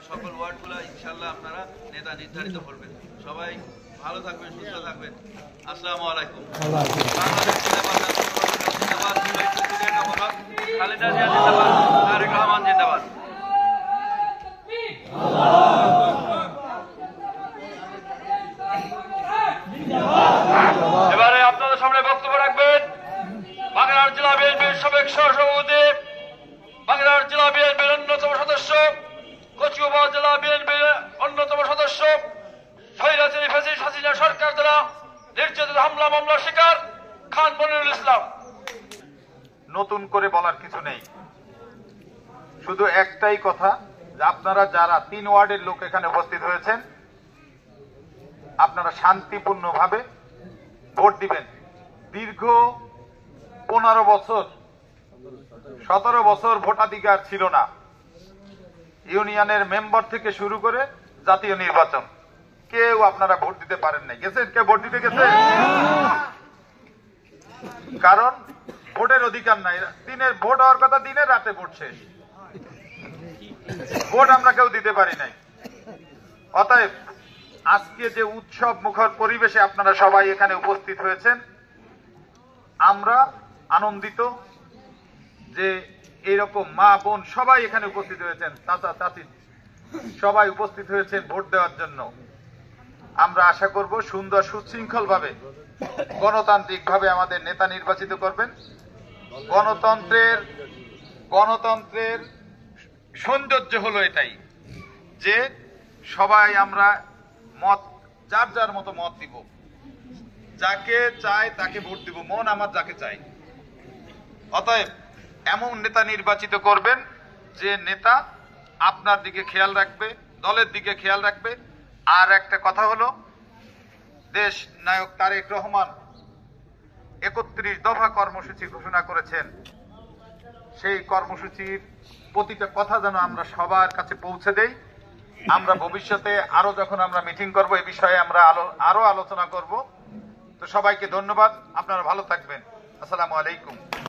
সকল ওয়ার্ডগুলো ইনশাআল্লাহ আপনারা নেতা নির্ধারিত করবেন। সবাই ভালো থাকবেন, সুস্থ থাকবেন। আসসালামু আলাইকুম। খালেদা জিয়া জিন্দাবাদ, তারেক রহমান জিন্দাবাদ। এবারে আপনাদের সামনে বক্তব্য রাখবেন বাগেরহাট জেলা বিএনপির সাবেক সহসভাপতি, বাগেরহাট জেলা বিএনপির অন্যতম সদস্য, কচুয়াবাড়ি জেলা বিএনপির অন্যতম সদস্য, স্বৈরাচারী ফ্যাসিস্ট হাসিনা সরকার দ্বারা নির্যাতিত হামলা মামলার শিকার খান মনিরুল ইসলাম। নতুন করে বলার কিছু নেই, শুধু একটাই কথা যে আপনারা যারা 3 ওয়ার্ডের লোক এখানে উপস্থিত হয়েছেন, আপনারা শান্তিপূর্ণভাবে ভোট দিবেন। দীর্ঘ 15 বছর 17 বছর ভোটাধিকার ছিল না। ইউনিয়নের মেম্বার থেকে শুরু করে জাতীয় নির্বাচন কেউ আপনারা ভোট দিতে পারেন নাই। গেছেন? কেউ ভোট দিতে গেছে? কারণ ভোটের অধিকার নাই। দিনের ভোট হওয়ার কথা দিনে, রাতে ভোট শেষ। ভোট আমরা কেউ দিতে পারি নাই। অতএব আজকে যে উৎসব মুখর পরিবেশে আপনারা সবাই এখানে উপস্থিত হয়েছেন, আমরা আনন্দিত যে এইরকম মা বোন সবাই এখানে উপস্থিত হয়েছেন, চাচা চাচি সবাই উপস্থিত হয়েছেন ভোট দেওয়ার জন্য। আমরা আশা করব সুন্দর সুশৃঙ্খল ভাবে গণতান্ত্রিক ভাবে আমাদের নেতা নির্বাচিত করবেন। গণতন্ত্রের সৌন্দর্য হলো এটাই যে সবাই আমরা মত যার যার মতো মত দিব, যাকে চাই তাকে ভোট দিব, মন আমার যাকে চাই। অতএব এমন নেতা নির্বাচিত করবেন যে নেতা আপনার দিকে খেয়াল রাখবে, দলের দিকে খেয়াল রাখবে। আর একটা কথা হলো, দেশ নায়ক তারেক রহমান 31 দফা কর্মসূচি ঘোষণা করেছেন। সেই কর্মসূচির প্রতিটা কথা যেন আমরা সবার কাছে পৌঁছে দেই। আমরা ভবিষ্যতে আরো যখন আমরা মিটিং করব এই বিষয়ে আমরা আরো আলোচনা করব। তো সবাইকে ধন্যবাদ, আপনারা ভালো থাকবেন। আসসালামু আলাইকুম।